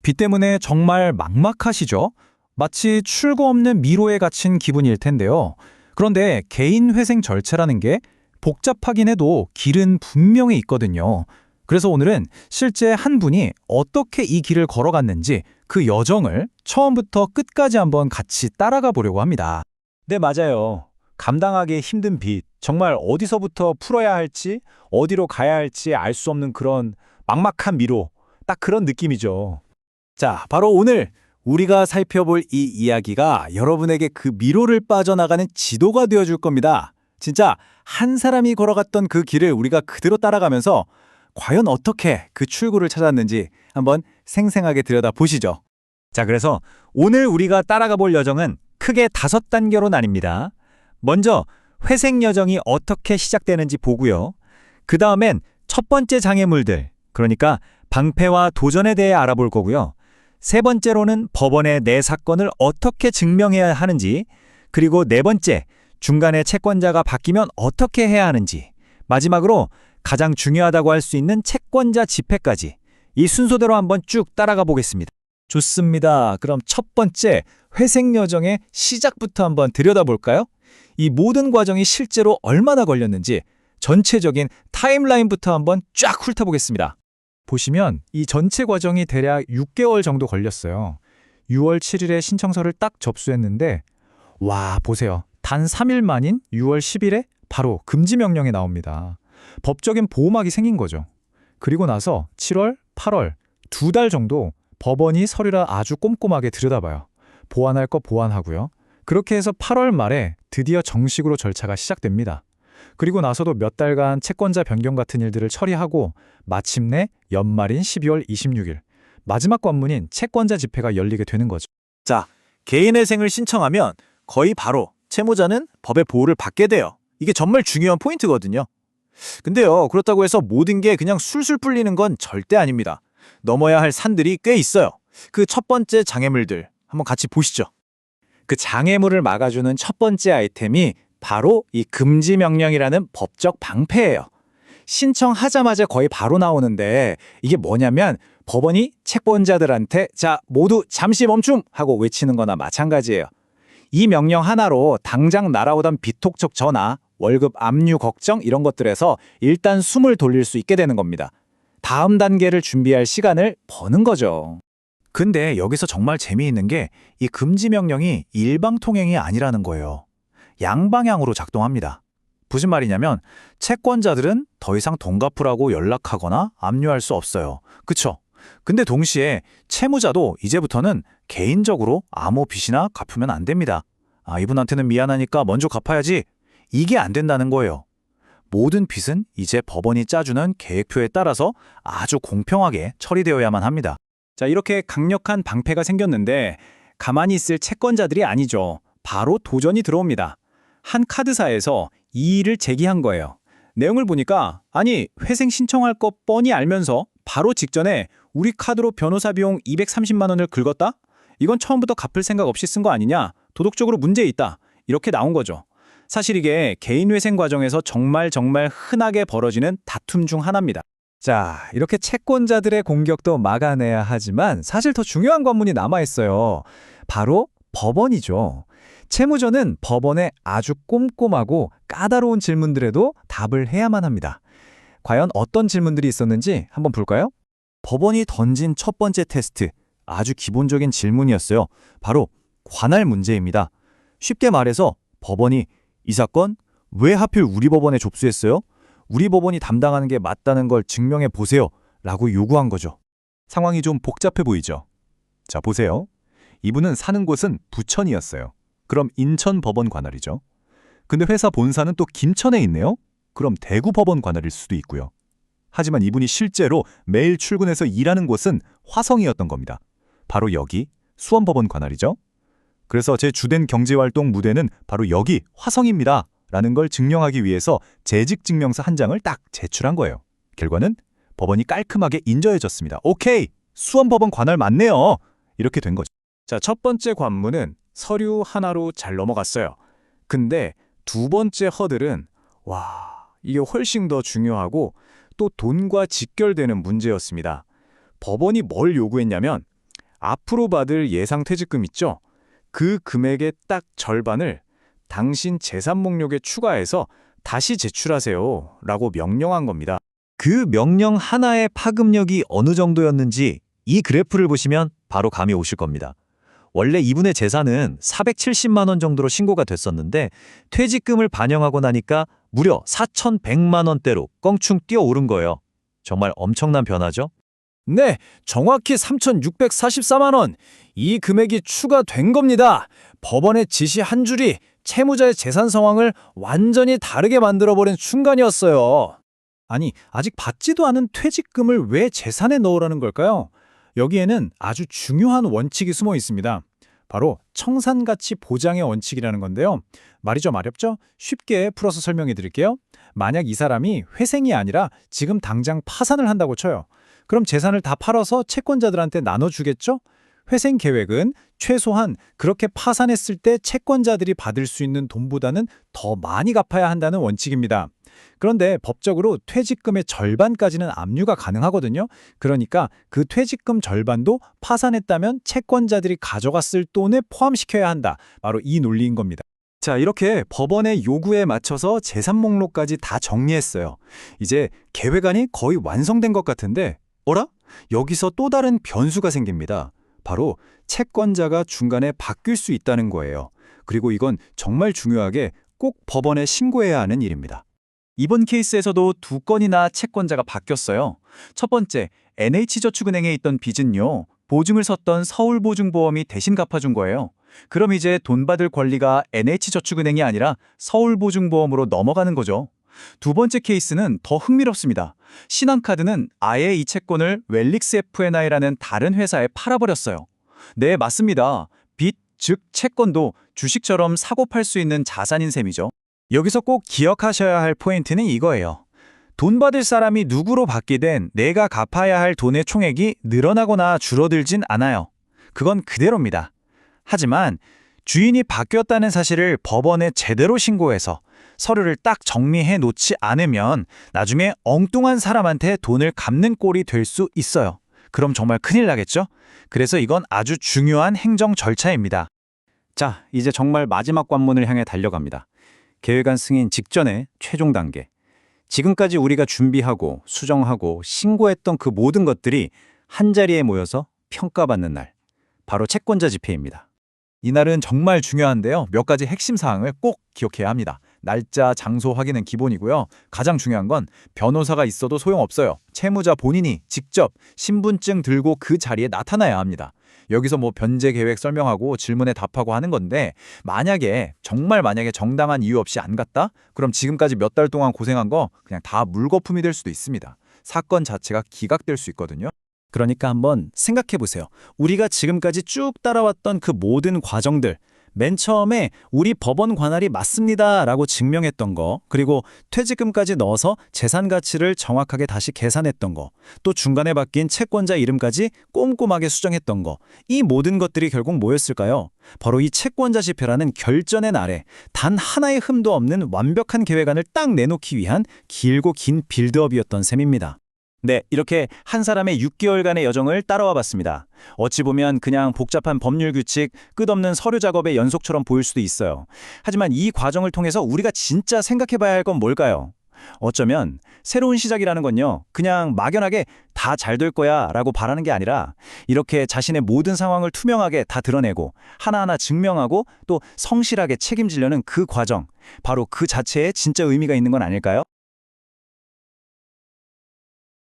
비 때문에 정말 막막하시죠? 마치 출구 없는 미로에 갇힌 기분일 텐데요. 그런데 개인 회생 절차라는 게 복잡하긴 해도 길은 분명히 있거든요. 그래서 오늘은 실제 한 분이 어떻게 이 길을 걸어갔는지 그 여정을 처음부터 끝까지 한번 같이 따라가 보려고 합니다. 네, 맞아요. 감당하기 힘든 빚, 정말 어디서부터 풀어야 할지, 어디로 가야 할지 알 수 없는 그런 막막한 미로, 딱 그런 느낌이죠. 자, 바로 오늘 우리가 살펴볼 이 이야기가 여러분에게 그 미로를 빠져나가는 지도가 되어줄 겁니다. 진짜 한 사람이 걸어갔던 그 길을 우리가 그대로 따라가면서 과연 어떻게 그 출구를 찾았는지 한번 생생하게 들여다보시죠. 자, 그래서 오늘 우리가 따라가 볼 여정은 크게 5단계로 나뉩니다. 먼저 회생 여정이 어떻게 시작되는지 보고요. 그 다음엔 첫 번째 장애물들, 그러니까 방패와 도전에 대해 알아볼 거고요. 세 번째로는 법원의 내 사건을 어떻게 증명해야 하는지, 그리고 네 번째, 중간에 채권자가 바뀌면 어떻게 해야 하는지, 마지막으로 가장 중요하다고 할 수 있는 채권자 집회까지 이 순서대로 한번 쭉 따라가 보겠습니다. 좋습니다. 그럼 첫 번째 회생 여정의 시작부터 한번 들여다볼까요? 이 모든 과정이 실제로 얼마나 걸렸는지 전체적인 타임라인부터 한번 쫙 훑어보겠습니다. 보시면 이 전체 과정이 대략 6개월 정도 걸렸어요. 6월 7일에 신청서를 딱 접수했는데 와, 보세요. 단 3일 만인 6월 10일에 바로 금지 명령이 나옵니다. 법적인 보호막이 생긴 거죠. 그리고 나서 7월, 8월 2달 정도 법원이 서류를 아주 꼼꼼하게 들여다봐요. 보완할 거 보완하고요. 그렇게 해서 8월 말에 드디어 정식으로 절차가 시작됩니다. 그리고 나서도 몇 달간 채권자 변경 같은 일들을 처리하고 마침내 연말인 12월 26일 마지막 관문인 채권자 집회가 열리게 되는 거죠. 자, 개인회생을 신청하면 거의 바로 채무자는 법의 보호를 받게 돼요. 이게 정말 중요한 포인트거든요. 근데요, 그렇다고 해서 모든 게 그냥 술술 풀리는 건 절대 아닙니다. 넘어야 할 산들이 꽤 있어요. 그 첫 번째 장애물들 한번 같이 보시죠. 그 장애물을 막아주는 첫 번째 아이템이 바로 이 금지 명령이라는 법적 방패예요. 신청하자마자 거의 바로 나오는데 이게 뭐냐면 법원이 채권자들한테 자, 모두 잠시 멈춤 하고 외치는 거나 마찬가지예요. 이 명령 하나로 당장 날아오던 비톡적 전화, 월급 압류 걱정 이런 것들에서 일단 숨을 돌릴 수 있게 되는 겁니다. 다음 단계를 준비할 시간을 버는 거죠. 근데 여기서 정말 재미있는 게 이 금지 명령이 일방통행이 아니라는 거예요. 양방향으로 작동합니다. 무슨 말이냐면 채권자들은 더 이상 돈 갚으라고 연락하거나 압류할 수 없어요. 그쵸? 근데 동시에 채무자도 이제부터는 개인적으로 아무 빚이나 갚으면 안 됩니다. 아, 이분한테는 미안하니까 먼저 갚아야지. 이게 안 된다는 거예요. 모든 빚은 이제 법원이 짜주는 계획표에 따라서 아주 공평하게 처리되어야만 합니다. 자, 이렇게 강력한 방패가 생겼는데 가만히 있을 채권자들이 아니죠. 바로 도전이 들어옵니다. 한 카드사에서 이의를 제기한 거예요. 내용을 보니까 아니 회생 신청할 거 뻔히 알면서 바로 직전에 우리 카드로 변호사 비용 230만 원을 긁었다? 이건 처음부터 갚을 생각 없이 쓴 거 아니냐? 도덕적으로 문제 있다. 이렇게 나온 거죠. 사실 이게 개인 회생 과정에서 정말 흔하게 벌어지는 다툼 중 하나입니다. 자, 이렇게 채권자들의 공격도 막아내야 하지만 사실 더 중요한 관문이 남아있어요. 바로 법원이죠. 채무자는 법원에 아주 꼼꼼하고 까다로운 질문들에도 답을 해야만 합니다. 과연 어떤 질문들이 있었는지 한번 볼까요? 법원이 던진 첫 번째 테스트, 아주 기본적인 질문이었어요. 바로 관할 문제입니다. 쉽게 말해서 법원이 이 사건 왜 하필 우리 법원에 접수했어요? 우리 법원이 담당하는 게 맞다는 걸 증명해 보세요. 라고 요구한 거죠. 상황이 좀 복잡해 보이죠? 자, 보세요. 이분은 사는 곳은 부천이었어요. 그럼 인천 법원 관할이죠. 근데 회사 본사는 또 김천에 있네요. 그럼 대구 법원 관할일 수도 있고요. 하지만 이분이 실제로 매일 출근해서 일하는 곳은 화성이었던 겁니다. 바로 여기 수원법원 관할이죠. 그래서 제 주된 경제활동 무대는 바로 여기 화성입니다. 라는 걸 증명하기 위해서 재직증명서 한 장을 딱 제출한 거예요. 결과는 법원이 깔끔하게 인정해줬습니다. 오케이! 수원법원 관할 맞네요. 이렇게 된 거죠. 자, 첫 번째 관문은 서류 하나로 잘 넘어갔어요. 근데 두 번째 허들은 이게 훨씬 더 중요하고 또 돈과 직결되는 문제였습니다. 법원이 뭘 요구했냐면 앞으로 받을 예상 퇴직금 있죠? 그 금액의 딱 절반을 당신 재산 목록에 추가해서 다시 제출하세요 라고 명령한 겁니다. 그 명령 하나의 파급력이 어느 정도였는지 이 그래프를 보시면 바로 감이 오실 겁니다. 원래 이분의 재산은 470만 원 정도로 신고가 됐었는데 퇴직금을 반영하고 나니까 무려 4,100만 원대로 껑충 뛰어오른 거예요. 정말 엄청난 변화죠? 네, 정확히 3,644만 원. 이 금액이 추가된 겁니다. 법원의 지시 한 줄이 채무자의 재산 상황을 완전히 다르게 만들어버린 순간이었어요. 아니, 아직 받지도 않은 퇴직금을 왜 재산에 넣으라는 걸까요? 여기에는 아주 중요한 원칙이 숨어 있습니다. 바로 청산가치 보장의 원칙이라는 건데요. 말이 좀 어렵죠? 쉽게 풀어서 설명해 드릴게요. 만약 이 사람이 회생이 아니라 지금 당장 파산을 한다고 쳐요. 그럼 재산을 다 팔아서 채권자들한테 나눠주겠죠? 회생 계획은 최소한 그렇게 파산했을 때 채권자들이 받을 수 있는 돈보다는 더 많이 갚아야 한다는 원칙입니다. 그런데 법적으로 퇴직금의 절반까지는 압류가 가능하거든요. 그러니까 그 퇴직금 절반도 파산했다면 채권자들이 가져갔을 돈에 포함시켜야 한다. 바로 이 논리인 겁니다. 자, 이렇게 법원의 요구에 맞춰서 재산 목록까지 다 정리했어요. 이제 계획안이 거의 완성된 것 같은데, 어라? 여기서 또 다른 변수가 생깁니다. 바로 채권자가 중간에 바뀔 수 있다는 거예요. 그리고 이건 정말 중요하게 꼭 법원에 신고해야 하는 일입니다. 이번 케이스에서도 두 건이나 채권자가 바뀌었어요. 첫 번째, NH저축은행에 있던 빚은요, 보증을 섰던 서울보증보험이 대신 갚아준 거예요. 그럼 이제 돈 받을 권리가 NH저축은행이 아니라 서울보증보험으로 넘어가는 거죠. 두 번째 케이스는 더 흥미롭습니다. 신한카드는 아예 이 채권을 웰릭스 F&I라는 다른 회사에 팔아버렸어요. 네, 맞습니다. 빚, 즉 채권도 주식처럼 사고 팔 수 있는 자산인 셈이죠. 여기서 꼭 기억하셔야 할 포인트는 이거예요. 돈 받을 사람이 누구로 바뀌든 내가 갚아야 할 돈의 총액이 늘어나거나 줄어들진 않아요. 그건 그대로입니다. 하지만 주인이 바뀌었다는 사실을 법원에 제대로 신고해서 서류를 딱 정리해 놓지 않으면 나중에 엉뚱한 사람한테 돈을 갚는 꼴이 될 수 있어요. 그럼 정말 큰일 나겠죠? 그래서 이건 아주 중요한 행정 절차입니다. 자, 이제 정말 마지막 관문을 향해 달려갑니다. 계획안 승인 직전의 최종 단계. 지금까지 우리가 준비하고 수정하고 신고했던 그 모든 것들이 한자리에 모여서 평가받는 날. 바로 채권자 집회입니다. 이날은 정말 중요한데요. 몇 가지 핵심 사항을 꼭 기억해야 합니다. 날짜, 장소 확인은 기본이고요. 가장 중요한 건 변호사가 있어도 소용없어요. 채무자 본인이 직접 신분증 들고 그 자리에 나타나야 합니다. 여기서 뭐 변제 계획 설명하고 질문에 답하고 하는 건데 정말 만약에 정당한 이유 없이 안 갔다? 그럼 지금까지 몇 달 동안 고생한 거 그냥 다 물거품이 될 수도 있습니다. 사건 자체가 기각될 수 있거든요. 그러니까 한번 생각해 보세요. 우리가 지금까지 쭉 따라왔던 그 모든 과정들, 맨 처음에 우리 법원 관할이 맞습니다 라고 증명했던 거, 그리고 퇴직금까지 넣어서 재산 가치를 정확하게 다시 계산했던 거, 또 중간에 바뀐 채권자 이름까지 꼼꼼하게 수정했던 거, 이 모든 것들이 결국 뭐였을까요? 바로 이 채권자 집회라는 결전의 날에 단 하나의 흠도 없는 완벽한 계획안을 딱 내놓기 위한 길고 긴 빌드업이었던 셈입니다. 네, 이렇게 한 사람의 6개월간의 여정을 따라와 봤습니다. 어찌 보면 그냥 복잡한 법률 규칙, 끝없는 서류 작업의 연속처럼 보일 수도 있어요. 하지만 이 과정을 통해서 우리가 진짜 생각해 봐야 할 건 뭘까요? 어쩌면 새로운 시작이라는 건요, 그냥 막연하게 다 잘 될 거야 라고 바라는 게 아니라 이렇게 자신의 모든 상황을 투명하게 다 드러내고 하나하나 증명하고 또 성실하게 책임지려는 그 과정, 바로 그 자체에 진짜 의미가 있는 건 아닐까요?